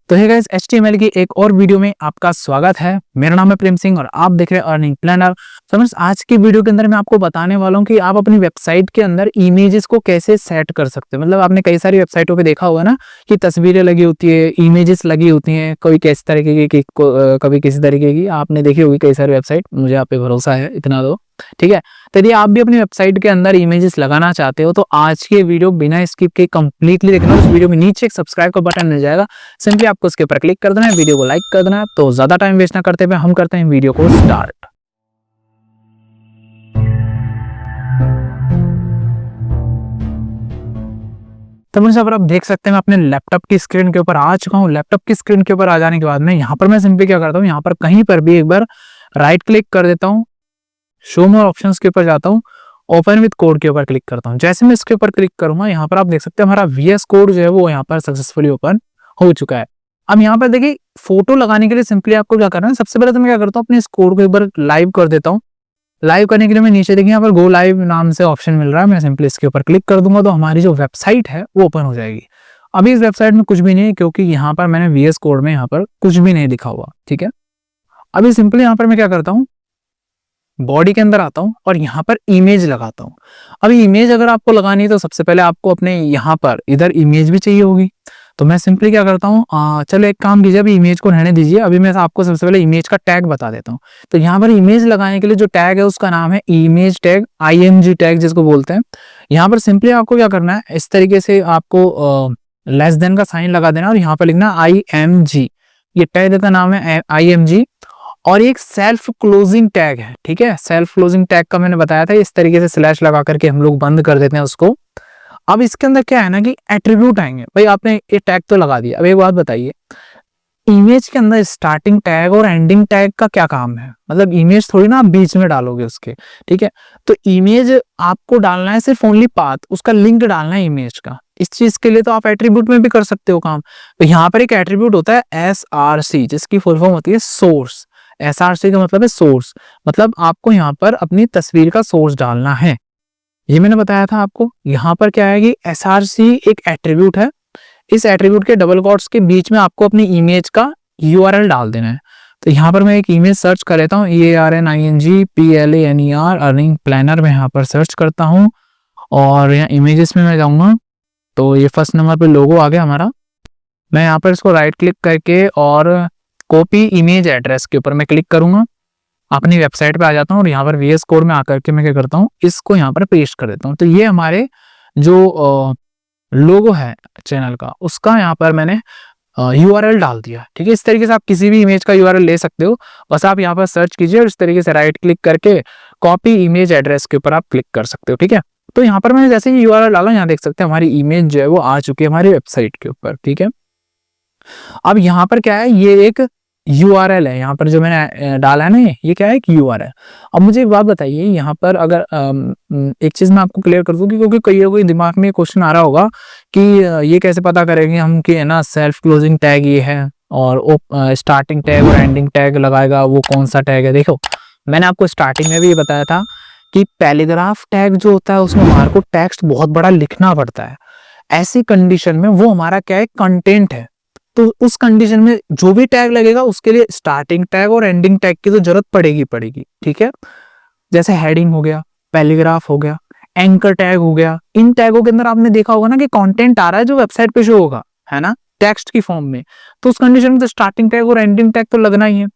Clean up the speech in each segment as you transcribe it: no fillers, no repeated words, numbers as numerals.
तो hey guys, HTML की एक और वीडियो में आपका स्वागत है। मेरा नाम है प्रेम सिंह और आप देख रहे हैं अर्निंग प्लानर। तो फ्रेंड्स, आज की वीडियो के अंदर मैं आपको बताने वाला हूं कि आप अपनी वेबसाइट के अंदर इमेजेस को कैसे सेट कर सकते हो। मतलब आपने कई सारी वेबसाइटों पे देखा होगा ना कि तस्वीरें लगी होती है, इमेजेस लगी होती हैं, कोई किस तरीके की कभी किसी तरीके की। आपने देखी होगी कई सारी वेबसाइट, मुझे आप पे भरोसा है, इतना दो, ठीक है। तो यदि आप भी अपनी वेबसाइट के अंदर इमेजेस लगाना चाहते हो तो आज की वीडियो बिना स्किप के कंप्लीटली देखना। उस वीडियो में नीचे एक सब्सक्राइब का बटन मिल जाएगा, सिंपली आपको उसके ऊपर क्लिक कर देना है, वीडियो को लाइक कर देना है। तो ज्यादा टाइम वेस्ट ना करते हुए हम करते हैं वीडियो को स्टार्ट। तो मुझे अब आप देख सकते हैं मैं अपने लैपटॉप की स्क्रीन के ऊपर आ चुका हूँ। लैपटॉप की स्क्रीन के ऊपर आ जाने के बाद में यहाँ पर मैं सिंपली क्या करता हूँ, यहाँ पर कहीं पर भी एक बार राइट क्लिक कर देता हूँ, शो मोर ऑप्शंस के ऊपर जाता हूँ, ओपन विद कोड के ऊपर क्लिक करता हूँ। जैसे मैं इसके ऊपर क्लिक करूंगा, यहाँ पर आप देख सकते हैं हमारा VS कोड जो है वो यहाँ पर सक्सेसफुली ओपन हो चुका है। अब यहाँ पर देखिए, फोटो लगाने के लिए सिंपली आपको क्या करना है, सबसे पहले तो मैं क्या करता हूँ, अपने इस कोड को एक बार लाइव कर देता हूँ। लाइव करने के लिए मैं नीचे देखिए यहाँ पर गो लाइव नाम से ऑप्शन मिल रहा है, मैं सिंपली इसके ऊपर क्लिक कर दूंगा तो हमारी जो वेबसाइट है वो ओपन हो जाएगी। अभी इस वेबसाइट में कुछ भी नहीं है क्योंकि यहाँ पर मैंने VS कोड में यहाँ पर कुछ भी नहीं लिखा हुआ, ठीक है। अभी सिंपली यहाँ पर मैं क्या करता हूँ, बॉडी के अंदर आता हूं और यहाँ पर इमेज लगाता हूं। अभी इमेज अगर आपको लगानी है तो सबसे पहले आपको अपने यहाँ पर इधर इमेज भी चाहिए होगी। तो मैं सिंपली क्या करता हूँ, चलो एक काम कीजिए, अभी इमेज को रहने दीजिए। अभी मैं आपको सबसे पहले इमेज का टैग बता देता हूँ। तो यहाँ पर इमेज लगाने के लिए जो टैग है उसका नाम है इमेज टैग, IMG टैग जिसको बोलते हैं। यहाँ पर सिंपली आपको क्या करना है, इस तरीके से आपको लेस देन का साइन लगा देना और यहाँ पर लिखना IMG। ये टैग का नाम है IMG और एक सेल्फ क्लोजिंग टैग है, ठीक है। सेल्फ क्लोजिंग टैग का मैंने बताया था, इस तरीके से स्लैश लगा करके हम लोग बंद कर देते हैं उसको। अब इसके अंदर क्या है ना कि एट्रीब्यूट आएंगे। भाई आपने ये टैग तो लगा दिया, अब एक बात बताइए, इमेज के अंदर स्टार्टिंग टैग और एंडिंग टैग का क्या काम है? मतलब इमेज थोड़ी ना आप बीच में डालोगे उसके, ठीक है। तो इमेज आपको डालना है सिर्फ ओनली पाथ, उसका लिंक डालना है इमेज का। इस चीज के लिए तो आप एट्रीब्यूट में भी कर सकते हो काम। तो यहाँ पर एक एट्रीब्यूट होता है SRC, जिसकी फुल फॉर्म होती है सोर्स। SRC का मतलब है सोर्स, मतलब आपको यहाँ पर अपनी तस्वीर का सोर्स डालना है। ये मैंने बताया था आपको। यहाँ पर क्या है कि SRC एक एट्रीब्यूट है, इस एट्रीब्यूट के डबल कोट्स के बीच में आपको अपनी इमेज का URL डाल देना है। तो यहाँ पर मैं एक इमेज सर्च कर लेता हूँ, EARNING PLANER अर्निंग प्लानर में यहाँ पर सर्च करता हूँ और यहाँ इमेजेस में मैं जाऊंगा तो ये फर्स्ट नंबर पे लोगो आ गया हमारा। मैं यहाँ पर इसको राइट क्लिक करके और कॉपी इमेज एड्रेस के ऊपर मैं क्लिक करूंगा, अपनी वेबसाइट पे आ जाता हूँ और यहाँ पर VS कोड में आकर के मैं क्या करता हूँ, इसको यहाँ पर पेस्ट कर देता हूँ। तो ये हमारे जो लोगो है चैनल का, उसका यहाँ पर मैंने URL डाल दिया, ठीक है। इस तरीके से आप किसी भी इमेज का URL ले सकते हो। बस आप यहाँ पर सर्च कीजिए और इस तरीके से राइट क्लिक करके कॉपी इमेज एड्रेस के ऊपर आप क्लिक कर सकते हो, ठीक है। तो यहाँ पर मैंने जैसे ही URL डाला, यहाँ देख सकते हैं हमारी इमेज जो है वो आ चुकी है हमारी वेबसाइट के ऊपर, ठीक है। अब यहाँ पर क्या है, ये एक URL है, यहाँ पर जो मैंने डाला है ना, ये क्या है, एक URL। अब मुझे एक बात बताइए, यहाँ पर अगर एक चीज मैं आपको क्लियर कर दूं क्योंकि कोई दिमाग में क्वेश्चन आ रहा होगा कि ये कैसे पता करेंगे हम कि है ना सेल्फ क्लोजिंग टैग ये है और स्टार्टिंग टैग और एंडिंग टैग लगाएगा वो कौन सा टैग है। देखो, मैंने आपको स्टार्टिंग में भी ये बताया था कि पैराग्राफ टैग जो होता है उसमें हमारे को टेक्स्ट बहुत बड़ा लिखना पड़ता है। ऐसी कंडीशन में वो हमारा क्या है, कंटेंट है। तो उस कंडीशन में जो भी टैग लगेगा उसके लिए स्टार्टिंग टैग और एंडिंग टैग की तो जरूरत पड़ेगी, ठीक है। जैसे हेडिंग हो गया, पैराग्राफ हो गया, एंकर टैग हो गया। इन टैगों के अंदर आपने देखा होगा ना कि कंटेंट आ रहा है जो वेबसाइट पे शो होगा, है ना, टेक्स्ट की फॉर्म में। तो उस कंडीशन में तो स्टार्टिंग टैग और एंडिंग टैग तो लगना ही है।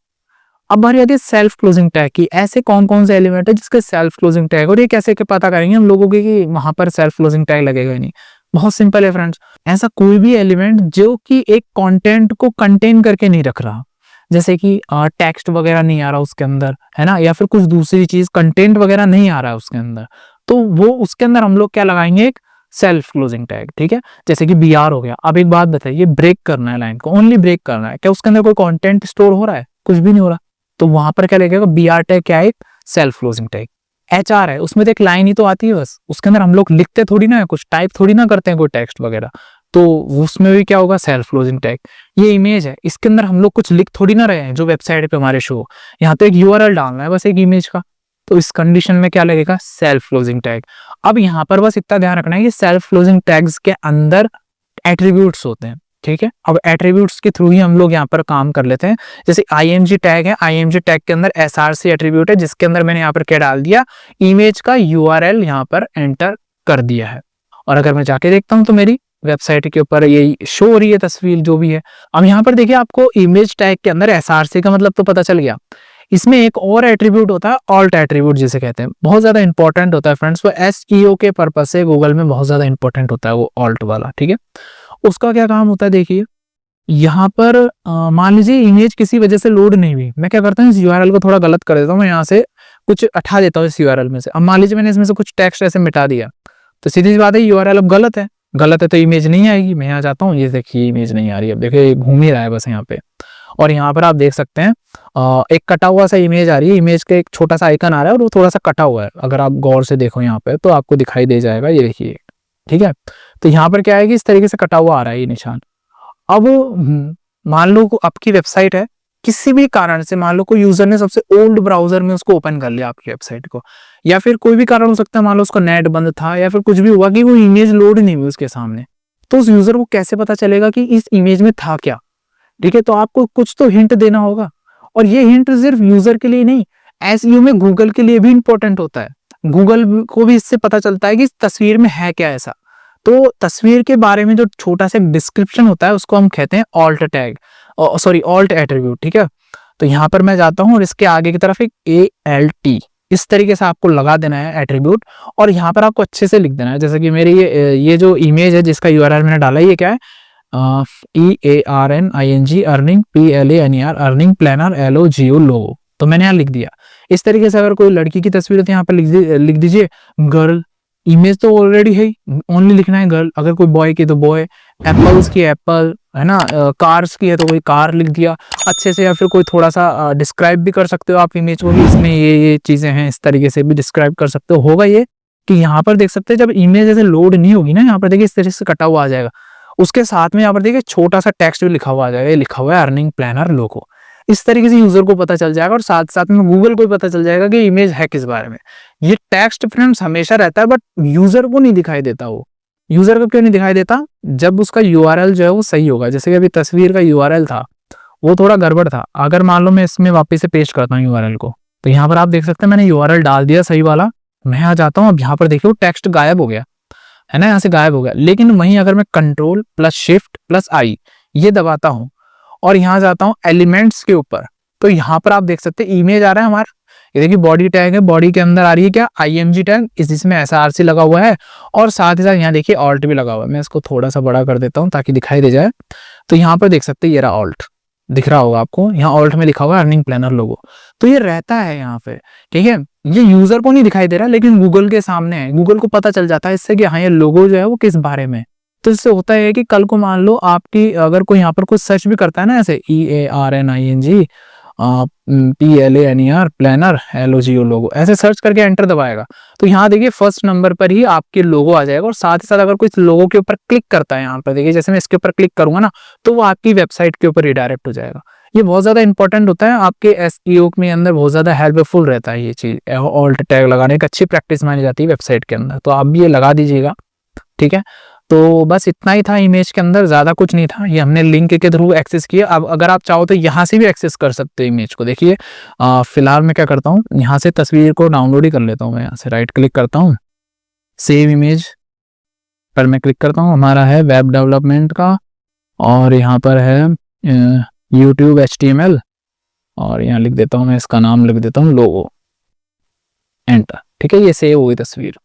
अब बारी आती है सेल्फ क्लोजिंग टैग की। ऐसे कौन कौन से एलिमेंट है जिसके सेल्फ क्लोजिंग टैग, और ये कैसे के पता करेंगे हम लोगों के कि वहां पर सेल्फ क्लोजिंग टैग लगेगा नहीं? बहुत सिंपल है फ्रेंड्स, ऐसा कोई भी एलिमेंट जो कि एक कंटेंट को कंटेन करके नहीं रख रहा, जैसे कि टेक्स्ट वगैरह नहीं आ रहा उसके अंदर, है ना, या फिर कुछ दूसरी चीज कंटेंट वगैरह नहीं आ रहा है उसके अंदर, तो वो उसके अंदर हम लोग क्या लगाएंगे, एक सेल्फ क्लोजिंग टैग, ठीक है। जैसे कि BR हो गया। अब एक बात बताइए, ब्रेक करना है लाइन को, ओनली ब्रेक करना है, क्या उसके अंदर कोई कंटेंट स्टोर हो रहा है? कुछ भी नहीं हो रहा। तो वहां पर क्या लगेगा, BR टैग क्या है, एक सेल्फ क्लोजिंग टैग। HR है, उसमें तो एक लाइन ही तो आती है बस, उसके अंदर हम लोग लिखते थोड़ी ना है, कुछ टाइप थोड़ी ना करते हैं कोई टेक्स्ट वगैरह, तो उसमें भी क्या होगा, सेल्फ क्लोजिंग टैग। ये इमेज है, इसके अंदर हम लोग कुछ लिख थोड़ी ना रहे हैं जो वेबसाइट पे हमारे शो, यहाँ तो एक URL डालना है बस एक इमेज का, तो इस कंडीशन में क्या लगेगा, सेल्फ क्लोजिंग टैग। अब यहाँ पर बस इतना ध्यान रखना है कि सेल्फ क्लोजिंग टैग्स के अंदर एट्रीब्यूट्स होते हैं, ठीक है, अब एट्रीब्यूट्स के थ्रू ही हम लोग यहाँ पर काम कर लेते हैं। जैसे img टैग है, img टैग के अंदर src एट्रीब्यूट है, जिसके अंदर मैंने यहाँ पर क्या डाल दिया, इमेज का URL यहाँ पर एंटर कर दिया है। और अगर मैं जाके देखता हूँ तो मेरी वेबसाइट के ऊपर ये शो हो रही है तस्वीर जो भी है। अब यहाँ पर देखिए, आपको इमेज टैग के अंदर src का मतलब तो पता चल गया। इसमें एक और एट्रीब्यूट होता है, ऑल्ट एट्रीब्यूट जिसे कहते हैं, बहुत ज्यादा इंपॉर्टेंट होता है फ्रेंड्स, वो SEO के पर्पज से गूगल में बहुत ज्यादा इंपॉर्टेंट होता है वो ऑल्ट वाला। ठीक है, उसका क्या काम होता है, देखिए यहाँ पर मान लीजिए इमेज किसी वजह से लोड नहीं हुई, मैं क्या करता हूँ, इस URL को थोड़ा गलत कर देता हूँ, मैं यहाँ से कुछ हटा देता हूँ इस URL में से। अब मान लीजिए मैंने इसमें से कुछ टेक्स्ट ऐसे मिटा दिया, तो सीधी सी बात है URL अब गलत है, गलत है तो इमेज नहीं आएगी। मैं यहाँ जाता हूँ, ये देखिए इमेज नहीं आ रही है, अब देखिए घूम ही रहा है बस यहाँ पे। और यहाँ पर आप देख सकते हैं एक कटा हुआ सा इमेज आ रही है, इमेज के एक छोटा सा आइकन आ रहा है और वो थोड़ा सा कटा हुआ है। अगर आप गौर से देखो यहाँ पे तो आपको दिखाई दे जाएगा, ये देखिए। ठीक है, तो यहाँ पर क्या है कि इस तरीके से कटा हुआ आ रहा है ये निशान। अब मान लो आपकी वेबसाइट है, किसी भी कारण से मान लो कोई यूजर ने सबसे ओल्ड ब्राउजर में उसको ओपन कर लिया आपकी वेबसाइट को, या फिर कोई भी कारण हो सकता है, मान लो उसका नेट बंद था या फिर कुछ भी हुआ कि वो इमेज लोड नहीं हुई उसके सामने, तो उस यूजर को कैसे पता चलेगा कि इस इमेज में था क्या। ठीक है, तो आपको कुछ तो हिंट देना होगा, और ये हिंट सिर्फ यूजर के लिए नहीं, SEO में गूगल के लिए भी इंपॉर्टेंट होता है। गूगल को भी इससे पता चलता है कि इस तस्वीर में है क्या ऐसा। तो तस्वीर के बारे में जो छोटा सा डिस्क्रिप्शन होता है उसको हम कहते हैं alt tag, sorry alt attribute. ठीक है, तो यहाँ पर मैं जाता हूँ और इसके आगे की तरफ एक ALT इस तरीके से आपको लगा देना है एट्रीब्यूट, और यहाँ पर आपको अच्छे से लिख देना है। जैसे कि मेरी ये जो इमेज है जिसका URL मैंने डाला है, ये क्या है, EARNING earning PLANER earning planner LOGO logo, तो मैंने यहाँ लिख दिया। इस तरीके से अगर कोई लड़की की तस्वीर है तो यहाँ पर लिख दीजिए गर्ल, इमेज तो ऑलरेडी है, ओनली लिखना है गर्ल। अगर कोई बॉय की तो बॉय, एप्पल्स की एप्पल, है ना, कार्स की है तो कोई कार लिख दिया अच्छे से, या फिर कोई थोड़ा सा डिस्क्राइब भी कर सकते हो आप इमेज को, इसमें ये चीजें हैं, इस तरीके से भी डिस्क्राइब कर सकते हो। होगा ये कि यहाँ पर देख सकते हैं जब इमेज ऐसे लोड नहीं होगी ना, यहाँ पर देखिए इस तरीके से कटा हुआ आ जाएगा, उसके साथ में यहाँ पर देखिए छोटा सा टेक्स्ट भी लिखा हुआ आ जाएगा, ये लिखा हुआ है अर्निंग प्लानर लोगो। इस तरीके से यूजर को पता चल जाएगा और साथ साथ में गूगल को भी पता चल जाएगा कि इमेज है किस बारे में। ये टेक्स्ट फ्रेंड्स हमेशा रहता है, बट यूजर को नहीं दिखाई देता। वो यूजर को क्यों नहीं दिखाई देता, जब उसका URL जो है वो सही होगा। जैसे कि अभी तस्वीर का URL था वो थोड़ा गड़बड़ था, अगर मान लो मैं इसमें वापस से पेस्ट करता हूँ URL को, तो यहाँ पर आप देख सकते हैं मैंने URL डाल दिया सही वाला। मैं यहाँ जाता हूँ, अब यहाँ पर देखिए वो टेक्स्ट गायब हो गया है ना, यहाँ से गायब हो गया। लेकिन वहीं अगर मैं Ctrl+Shift+I ये दबाता हूँ और यहाँ जाता हूँ एलिमेंट्स के ऊपर, तो यहाँ पर आप देख सकते हैं इमेज आ रहा है हमारा। ये देखिए बॉडी टैग है, बॉडी के अंदर आ रही है क्या, IMG टैग, जिसमें SRC लगा हुआ है, और साथ ही साथ यहाँ देखिए ऑल्ट भी लगा हुआ है। मैं इसको थोड़ा सा बड़ा कर देता हूँ ताकि दिखाई दे जाए। तो यहाँ पर देख सकते हैं ये रहा ऑल्ट, दिख रहा होगा आपको, यहाँ ऑल्ट में लिखा हुआ है अर्निंग प्लानर लोगो। तो ये रहता है यहाँ पे, ठीक है, ये यूजर को नहीं दिखाई दे रहा लेकिन गूगल के सामने है, गूगल को पता चल जाता है इससे कि हाँ ये लोगो जो है वो किस बारे में। तो इससे होता है कि कल को मान लो आपकी अगर कोई यहाँ पर कुछ सर्च भी करता है ना, ऐसे EARNING PLANER प्लानर LOGO लोगो, ऐसे सर्च करके एंटर दबाएगा तो यहाँ देखिए फर्स्ट नंबर पर ही आपके लोगो आ जाएगा। और साथ ही साथ अगर कोई लोगो के ऊपर क्लिक करता है, यहाँ पर देखिए जैसे मैं इसके ऊपर क्लिक करूंगा ना, तो वो आपकी वेबसाइट के ऊपर रिडायरेक्ट हो जाएगा। ये बहुत ज्यादा इंपॉर्टेंट होता है आपके SEO में अंदर, बहुत ज्यादा हेल्पफुल रहता है ये चीज। ऑल्ट टैग लगाने की अच्छी प्रैक्टिस मानी जाती है वेबसाइट के अंदर, तो आप भी ये लगा दीजिएगा। ठीक है, तो बस इतना ही था इमेज के अंदर, ज्यादा कुछ नहीं था। ये हमने लिंक के थ्रू एक्सेस किया। अब अगर आप चाहो तो यहाँ से भी एक्सेस कर सकते हो इमेज को। देखिए फिलहाल मैं क्या करता हूँ, यहाँ से तस्वीर को डाउनलोड ही कर लेता हूँ। मैं यहाँ से राइट क्लिक करता हूँ, सेव इमेज पर मैं क्लिक करता हूँ। हमारा है वेब डेवलपमेंट का, और यहाँ पर है YouTube HTML, और यहाँ लिख देता हूँ मैं, इसका नाम लिख देता हूँ लोगो, एंटर। ठीक है, ये सेव हो गई तस्वीर।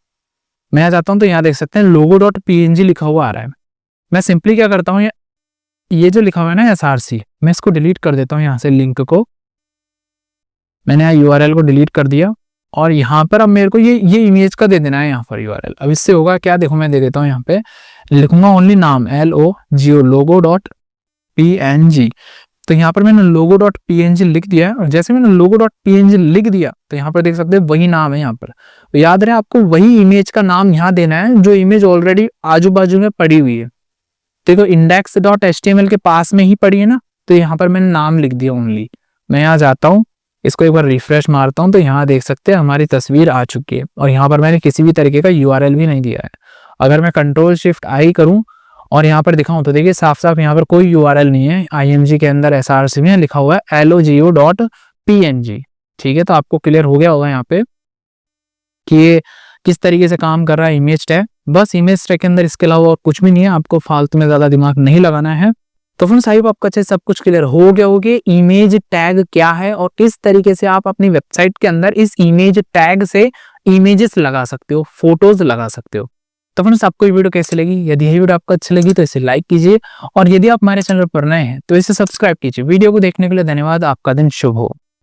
मैं यहाँ जाता हूँ तो यहाँ देख सकते हैं logo.png लिखा हुआ आ रहा है। मैं सिंपली क्या करता हूँ, ये जो लिखा हुआ है ना SRC, मैं इसको डिलीट कर देता हूँ। यहाँ से लिंक को मैंने यहाँ URL को डिलीट कर दिया, और यहाँ पर अब मेरे को ये इमेज का दे देना है यहाँ पर URL। अब इससे होगा क्या, देखो मैं दे देता हूँ, यहाँ पे लिखूंगा ओनली नाम LOGO logo.png। तो यहाँ पर मैंने logo.png लिख दिया है, और जैसे मैंने logo.png लिख दिया तो यहाँ पर देख सकते हैं वही नाम है यहाँ पर। तो याद रहे आपको वही इमेज का नाम यहाँ देना है जो इमेज ऑलरेडी आजू बाजू में पड़ी हुई है। देखो index.html के पास में ही पड़ी है ना, तो यहाँ पर मैंने नाम लिख दिया ओनली। मैं यहाँ जाता हूँ, इसको एक बार रिफ्रेश मारता हूँ, तो यहाँ देख सकते हैं हमारी तस्वीर आ चुकी है, और यहाँ पर मैंने किसी भी तरीके का URL भी नहीं दिया है। अगर मैं Ctrl+Shift+I करूँ और यहाँ पर दिखाऊं तो देखिए साफ साफ यहाँ पर कोई URL नहीं है, IMG के अंदर src में लिखा हुआ है logo.png। ठीक है, तो आपको क्लियर हो गया होगा यहाँ पे कि ये किस तरीके से काम कर रहा है इमेज टैग। बस इमेज टैग के अंदर इसके अलावा और कुछ भी नहीं है, आपको फालतू में ज्यादा दिमाग नहीं लगाना है। तो फ्रेंड्स आई होप आपको अच्छे सब कुछ क्लियर हो गया होगा इमेज टैग क्या है और किस तरीके से आप अपनी वेबसाइट के अंदर इस इमेज टैग से इमेजेस लगा सकते हो, फोटोज लगा सकते हो। तो फ्रेंड्स आपको ये वीडियो कैसी लगी? यदि ये वीडियो आपको अच्छी लगी तो इसे लाइक कीजिए और यदि आप हमारे चैनल पर नए हैं तो इसे सब्सक्राइब कीजिए। वीडियो को देखने के लिए धन्यवाद। आपका दिन शुभ हो।